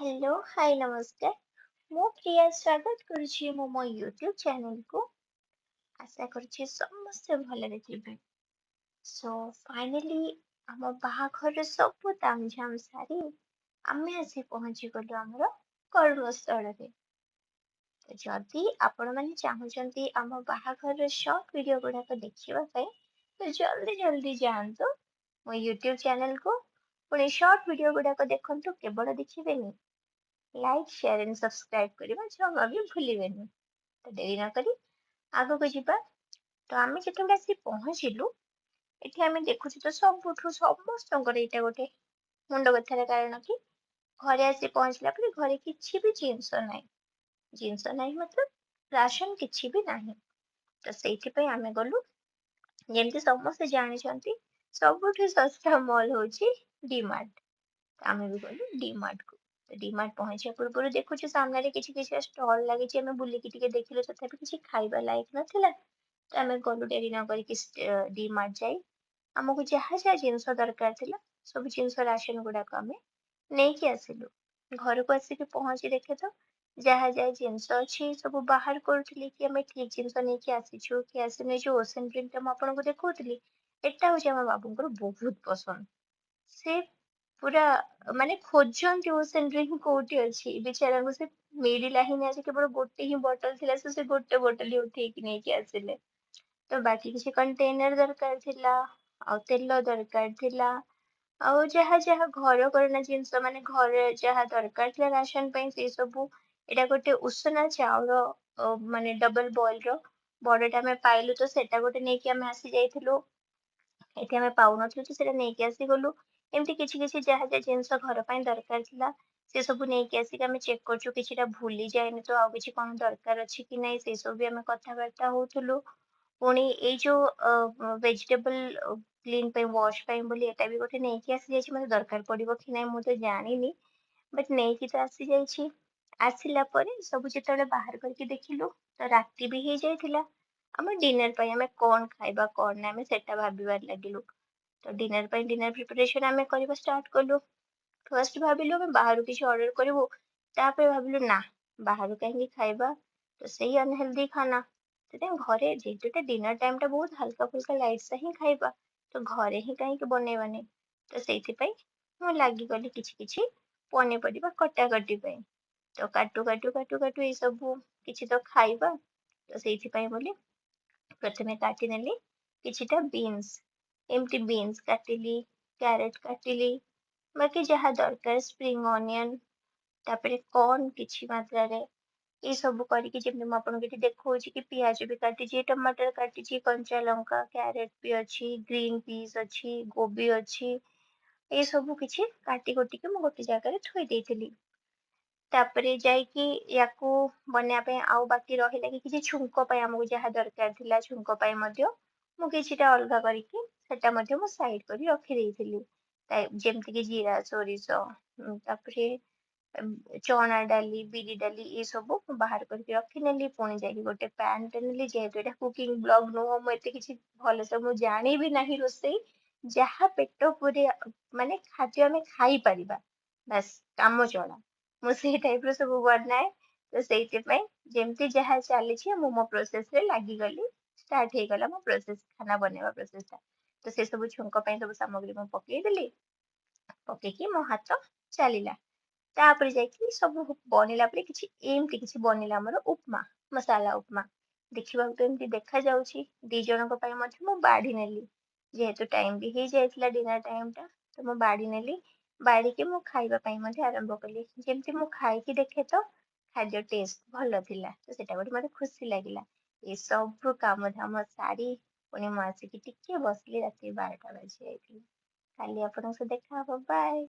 Hello hi नमस्कार। ମୁଁ ପ୍ରିୟା ସ୍ୱାଗତ କରୁଛି ମୁଁ ମୋ ୟୁଟ୍ୟୁବ ଚ୍ୟାନେଲକୁ। ଆଶା କରୁଛି ସମସ୍ତେ ଭଲରେ ଥିବେ। ସୋ ଫାଇନାଲି ଆମ ବାହାଘର ସବୁ ତାମଝାମ ସାରି ଆମେ ଆସି ପହଞ୍ଚିଗଲୁ ଆମର କର୍ମସ୍ଥଳରେ। ତ ଯଦି ଆପଣମାନେ ଚାହୁଁଛନ୍ତି ଆମ ବାହାଘରର ସର୍ଟ ଭିଡିଓ ଗୁଡାକ ଦେଖିବା ପାଇଁ ତ ଜଲ୍ଦି ଜଲ୍ଦି ଯାଆନ୍ତୁ ମୋ ୟୁଟ୍ୟୁବ ଚ୍ୟାନେଲକୁ। ପୁଣି ସର୍ଟ ଭିଡିଓ ଗୁଡାକ ଦେଖନ୍ତୁ, କେବଳ ଦେଖିବେନି, ଲାଇକ୍ ସେୟାର ଏଣ୍ଡ ସବସ୍କ୍ରାଇବ କରିବା ଜମା ବି ଭୁଲିବେନି। ତ ଡେରି ନ କରି ଆଗକୁ ଯିବା। ତ ଆମେ ଯେତେବେଳେ ଆସି ପହଞ୍ଚିଲୁ, ଏଠି ଆମେ ଦେଖୁଛୁ ତ ସବୁଠୁ ସମସ୍ତଙ୍କର ଏଇଟା ଗୋଟେ ମୁଣ୍ଡ ବ୍ୟଥାର କାରଣ କି ଘରେ ଆସି ପହଞ୍ଚିଲା ପରେ ଘରେ କିଛି ବି ଜିନିଷ ନାହିଁ। ଜିନିଷ ନାହିଁ ମତଲବ ରାସନ କିଛି ବି ନାହିଁ। ତ ସେଇଥିପାଇଁ ଆମେ ଗଲୁ, ଯେମିତି ସମସ୍ତେ ଜାଣିଛନ୍ତି ସବୁଠୁ ଶସ୍ତା ମଲ୍ ହଉଛି ଡିମାର୍ଟ। ଆମେ ବି ଗଲୁ ଡିମାର୍ଟ କୁ। ତ ଡିମାର୍ଟ ପହଞ୍ଚିବା ପୂର୍ବରୁ ଦେଖୁଛୁ ସାମ୍ନାରେ କିଛି କିଛି ଷ୍ଟଲ ଲାଗିଛି, ଆମେ ବୁଲିକି ଟିକେ ଦେଖିଲୁ, ତଥାପି କିଛି ଖାଇବା ଲାୟକ ନଥିଲା। ତ ଆମେ ଗଲୁ ଡେରି ନ କରିକି ଡିମାର୍ଟ ଯାଇ ଆମକୁ ଯାହା ଯାହା ଜିନିଷ ଦରକାର ଥିଲା ସବୁ ଜିନିଷ ରାସନ ଗୁଡାକ ଆମେ ନେଇକି ଆସିଲୁ। ଘରକୁ ଆସିକି ପହଞ୍ଚି ଦେଖେ ତ ଯାହା ଯାହା ଜିନିଷ ଅଛି ସବୁ ବାହାର କରୁଥିଲି କି ଆମେ ଠିକ ଜିନିଷ ନେଇକି ଆସିଛୁ କି ଆସିନୁ। ଏଇ ଯୋଉ ଓସେନ ଡ୍ରିଙ୍କ ଟା ମୁଁ ଆପଣଙ୍କୁ ଦେଖଉଥିଲି, ଏଟା ହଉଛି ଆମ ବାବୁଙ୍କର ବହୁତ ପସନ୍ଦ। ସେ ପୁରା ମାନେ ଖୋଜନ୍ତି ଓସେନ ଡ୍ରିଙ୍କ କୋଉଠି ଅଛି, ବିଚାରାଙ୍କୁ ସେ ମିଳିଲା ହିଁ ନାହିଁ। କେବଳ ଗୋଟେ ହିଁ ବୋଟଲ ଥିଲା, ସେ ଗୋଟେ ବୋଟଲ ହିଁ ଉଠେଇକି ନେଇକି ଆସିଲେ। ତ ବାକି କିଛି କଣ୍ଟେନର ଦରକାର ଥିଲା, ଆଉ ତେଲ ଦରକାର ଥିଲା, ଆଉ ଯାହା ଯାହା ଘର କରଣା ଜିନିଷ ମାନେ ଘରେ ଯାହା ଦରକାର ଥିଲା ରାସନ ପାଇଁ ସେଇ ସବୁ। ଏଇଟା ଗୋଟେ ଉଷୁନା ଚାଉଳ ମାନେ ଡବଲ ବଏଲ ର ବଡଟା ଆମେ ପାଇଲୁ, ତ ସେଟା ଗୋଟେ ନେଇକି ଆମେ ଆସି ଯାଇଥିଲୁ। ଏଠି ଆମେ ପାଉନଥିଲୁ ତ ସେଟା ନେଇକି ଆସିଗଲୁ। ଏମିତି କିଛି କିଛି ଯାହା ଯାହା ଜିନିଷ ଘର ପାଇଁ ଦରକାର ଥିଲା ସେ ସବୁ ନେଇକି ଆସିକି ଆମେ ଚେକ୍ କରୁଛୁ କିଛିଟା ଭୁଲି ଯାଇନି ତ, ଆଉ କିଛି କଣ ଦରକାର ଅଛି କି ନାଇଁ ସେଇ ସବୁ ବି ଆମେ କଥାବାର୍ତ୍ତା ହଉଥିଲୁ। ପୁଣି ଏଇ ଯୋଉ ଭେଜିଟେବଲ କ୍ଲିନ ପାଇଁ ୱାଶ ପାଇଁ ବୋଲି ଏଟା ବି ଗୋଟେ ନେଇକି ଆସିଯାଇଛି, ମତେ ଦରକାର ପଡିବ କି ନାଇଁ ମୁଁ ତ ଜାଣିନି, ବଟ୍ ନେଇକି ତ ଆସିଯାଇଛି। ଆସିଲା ପରେ ସବୁ ଯେତେବେଳେ ବାହାର କରିକି ଦେଖିଲୁ ତ ରାତି ବି ହେଇଯାଇଥିଲା। ଆମ ଡିନର ପାଇଁ ଆମେ କଣ ଖାଇବା କଣ ନାହିଁ ଆମେ ସେଟା ଭାବିବାରେ ଲାଗିଲୁ। ତ ଡିନର ପାଇଁ ଡିନର ପ୍ରିପାରେସନ ଆମେ କରିବା ଷ୍ଟାର୍ଟ କଲୁ। ଫାର୍ଷ୍ଟ ଭାବିଲୁ ଆମେ ବାହାରୁ କିଛି ଅର୍ଡର କରିବୁ, ତାପରେ ଭାବିଲୁ ନା, ବାହାରୁ କାହିଁକି ଖାଇବା, ତ ସେଇ ଅନହେଲ୍ଦି ଖାନା। ସେଥିପାଇଁ ଘରେ ଯେହେତୁ ଏଟା ଡିନର ଟାଇମ ଟା ବହୁତ ହାଲକା ଫୁଲକା ଲାଇଟ ସା ହିଁ ଖାଇବା, ତ ଘରେ ହିଁ କାହିଁକି ବନେଇବାନି। ତ ସେଇଥିପାଇଁ ମୁଁ ଲାଗିଗଲି କିଛି କିଛି ପନିପରିବା କଟାକଟି ପାଇଁ। ତ କାଟୁ କାଟୁ କାଟୁ କାଟୁ ଏଇ ସବୁ କିଛି ତ ଖାଇବା, ତ ସେଇଥିପାଇଁ ବୋଲି ପ୍ରଥମେ କାଟିନେଲି କିଛିଟା ବିନ୍ସ। ଏମିତି ବିନ୍ସ କାଟିଲି, କ୍ୟାରେଟ କାଟିଲି, ବାକି ଯାହା ଦରକାର ସ୍ପ୍ରିଙ୍ଗ ଅନିଅନ, ତାପରେ କର୍ନ କିଛି ମାତ୍ରାରେ, ଏଇ ସବୁ କରିକି ଯେମିତି ମୁଁ ଆପଣଙ୍କୁ ଏଠି ଦେଖଉଛି କି ପିଆଜ ବି କାଟିଛି, ଟମାଟର କାଟିଛି, କଞ୍ଚା ଲଙ୍କା, କ୍ୟାରେଟ ବି ଅଛି, ଗ୍ରୀନ ପିସ୍ ଅଛି, କୋବି ଅଛି, ଏଇ ସବୁ କିଛି କାଟି କୁଟିକି ମୁଁ ଗୋଟେ ଜାଗାରେ ଥୋଇ ଦେଇଥିଲି। ତାପରେ ଯାଇକି ୟାକୁ ବନେଇବା ପାଇଁ ଆଉ ବାକି ରହିଲା କି କିଛି ଛୁଙ୍କ ପାଇଁ ଆମକୁ ଯାହା ଦରକାର ଥିଲା ଛୁଙ୍କ ପାଇଁ ମଧ୍ୟ ମୁଁ କିଛିଟା ଅଲଗା କରିକି ସେଟା ମଧ୍ୟ ମୁଁ ସାଇଡ କରି ରଖିଦେଇଥିଲି। ଯେମିତି କି ଜିରା, ସୋରିଷ, ତାପରେ ଚଣା ଡାଲି, ବିରି ଡାଲି ଏ ସବୁ ମୁଁ ବାହାର କରିକି ରଖିନେଲି। ପୁଣି ଯାଇକି ଗୋଟେ ପ୍ୟାନ ଟେ ନେଲି, ଯେହେତୁ ଏଟା କୁକିଂ ବ୍ଲଗ ନୁହଁ ମୁଁ ଏତେ କିଛି ଭଲସେ ମୁଁ ଜାଣିବି ନାହିଁ ରୋଷେଇ, ଯାହା ପେଟ ମାନେ ଖାଦ୍ୟ ଆମେ ଖାଇପାରିବା ବାସ୍ କାମ ଚଳା, ମୁଁ ସେଇ ଟାଇପ ର ସବୁ ବନାଏ। ତ ସେଇଥିପାଇଁ ଯେମିତି ଯାହା ଚାଲିଛି ମୁଁ ମୋ ପ୍ରୋସେସ ରେ ଲାଗିଗଲି। ଷ୍ଟାର୍ଟ ହେଇଗଲା ମୋ ପ୍ରୋସେସ, ଖାନା ବନେଇବା ପ୍ରୋସେସ ଟା। ତ ସେ ସବୁ ଛୁଙ୍କ ପାଇଁ ସବୁ ସାମଗ୍ରୀ ମୁଁ ପକେଇଦେଲି, ପକେଇକି ମୋ ହାତ ଚାଲିଲା। ତାପରେ ଯାଇକି ସବୁ ବନିଲା ପରେ କିଛି ଏମିତି କିଛି ବନିଲା ଆମର ଉପମା, ମସାଲା ଉପମା। ଦେଖିବାକୁ ତ ଏମିତି ଦେଖା ଯାଉଛି। ଦି ଜଣଙ୍କ ପାଇଁ ମଧ୍ୟ ମୁଁ ବାଢି ନେଲି, ଯେହେତୁ ଟାଇମ ବି ହେଇଯାଇଥିଲା ଡିନର ଟାଇମ ଟା, ତ ମୁଁ ବାଢି ନେଲି। ବାଢିକି ମୁଁ ଖାଇବା ପାଇଁ ମଧ୍ୟ ଆରମ୍ଭ କଲି। ଯେମିତି ମୁଁ ଖାଇକି ଦେଖେ ତ ଖାଦ୍ୟ ଟେଷ୍ଟ ଭଲ ଥିଲା, ତ ସେଟା ଗୋଟେ ମତେ ଖୁସି ଲାଗିଲା। ଏ ସବୁ କାମ ଧାମ ସାରି ପୁଣି ମୁଁ ଆସିକି ଟିକେ ବସିଲି, ରାତି 12ଟା ବାଜି ଯାଇଥିଲା। କାଲି ଆପଣଙ୍କ ସହ ଦେଖା ହବ, ବାଏ।